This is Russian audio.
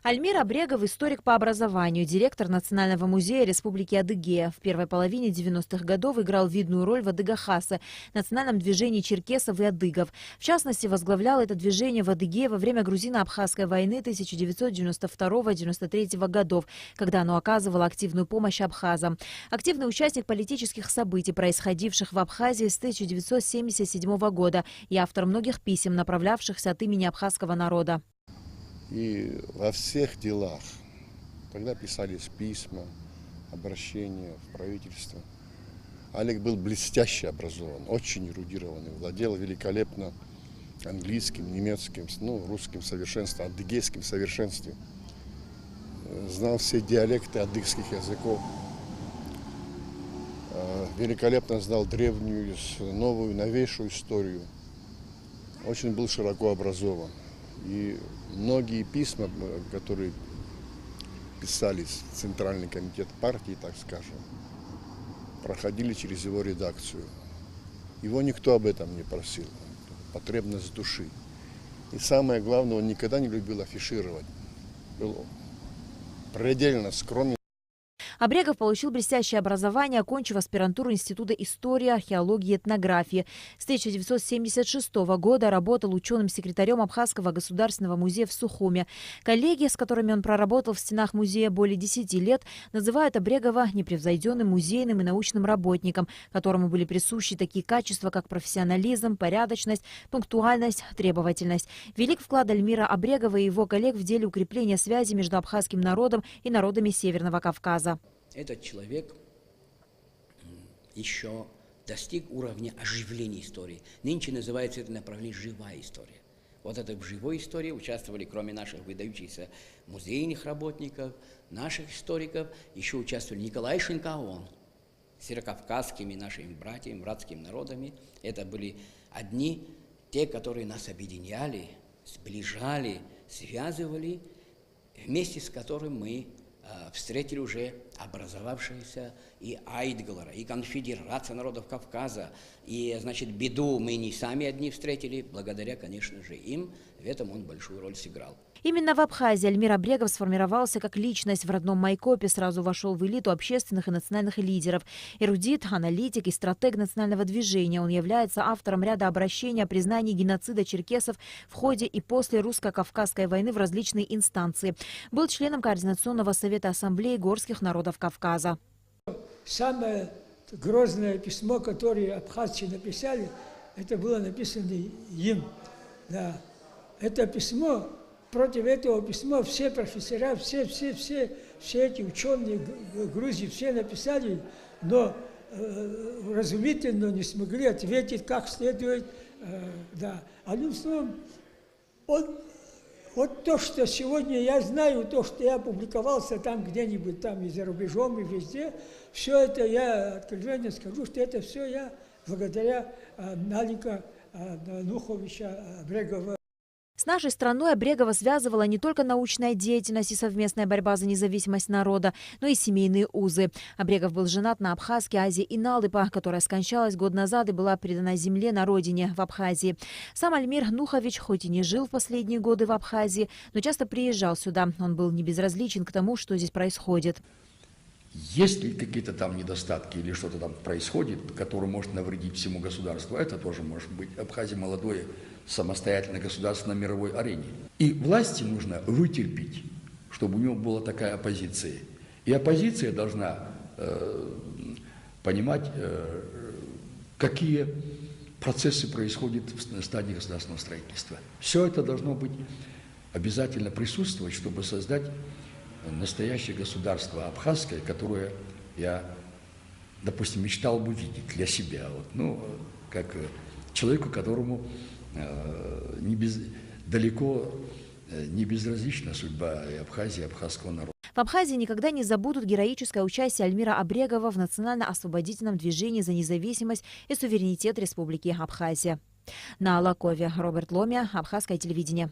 Альмир Абрегов – историк по образованию, директор Национального музея Республики Адыгея. В первой половине 90-х годов играл видную роль в Адыга-Хасе – национальном движении черкесов и адыгов. В частности, возглавлял это движение в Адыгее во время грузино-абхазской войны 1992-1993 годов, когда оно оказывало активную помощь абхазам. Активный участник политических событий, происходивших в Абхазии с 1977 года, и автор многих писем, направлявшихся от имени абхазского народа. И во всех делах, когда писались письма, обращения в правительство, Олег был блестяще образован, очень эрудированный, владел великолепно английским, немецким, русским совершенством, адыгейским совершенством. Знал все диалекты адыгских языков, великолепно знал древнюю, новую, новейшую историю. Очень был широко образован. И многие письма, которые писались в Центральный комитет партии, так скажем, проходили через его редакцию. Его никто об этом не просил. Потребность души. И самое главное, он никогда не любил афишировать. Был предельно скромен. Абрегов получил блестящее образование, окончив аспирантуру Института истории, археологии и этнографии. С 1976 года работал ученым-секретарем Абхазского государственного музея в Сухуме. Коллеги, с которыми он проработал в стенах музея более 10 лет, называют Абрегова непревзойденным музейным и научным работником, которому были присущи такие качества, как профессионализм, порядочность, пунктуальность, требовательность. Велик вклад Альмира Абрегова и его коллег в деле укрепления связи между абхазским народом и народами Северного Кавказа. Этот человек еще достиг уровня оживления истории. Нынче называется это направление «живая история». Вот это в живой истории участвовали, кроме наших выдающихся музейных работников, наших историков, еще участвовали Николай Шинкаон с северокавказскими нашими братьями, братскими народами. Это были одни те, которые нас объединяли, сближали, связывали, вместе с которым мы встретили уже образовавшиеся и Айдгалара, и конфедерация народов Кавказа. И, значит, беду мы не сами одни встретили, благодаря, конечно же, им. В этом он большую роль сыграл. Именно в Абхазии Альмир Абрегов сформировался как личность. В родном Майкопе сразу вошел в элиту общественных и национальных лидеров. Эрудит, аналитик и стратег национального движения. Он является автором ряда обращений о признании геноцида черкесов в ходе и после русско-кавказской войны в различные инстанции. Был членом Координационного совета Ассамблеи горских народов Кавказа. Самое грозное письмо, которое абхазцы написали, это было написано им. Да. Это письмо... Против этого письма все профессора, все эти ученые Грузии, все написали, но разумительно не смогли ответить как следует. Да. Одним словом, вот то, что сегодня я знаю, то, что я публиковался там где-нибудь, там и за рубежом, и везде, все это я откровенно скажу, что это все я благодаря Налика Нуховича Абрегова. С нашей страной Абрегова связывала не только научная деятельность и совместная борьба за независимость народа, но и семейные узы. Абрегов был женат на абхазке Азе Иналыпа, которая скончалась год назад и была предана земле на родине, в Абхазии. Сам Альмир Нухович хоть и не жил в последние годы в Абхазии, но часто приезжал сюда. Он был не безразличен к тому, что здесь происходит. Есть ли какие-то там недостатки или что-то там происходит, которое может навредить всему государству, это тоже может быть. Абхазия молодое, самостоятельное государство на мировой арене. И власти нужно вытерпеть, чтобы у него была такая оппозиция. И оппозиция должна понимать, какие процессы происходят в стадии государственного строительства. Все это должно быть обязательно присутствовать, чтобы создать настоящее государство абхазское, которое я, допустим, мечтал бы видеть для себя. Вот, как человеку, которому далеко не безразлична судьба и Абхазии, и абхазского народа. В Абхазии никогда не забудут героическое участие Альмира Абрегова в национально-освободительном движении за независимость и суверенитет Республики Абхазия. На Лакове Роберт Ломя, Абхазское телевидение.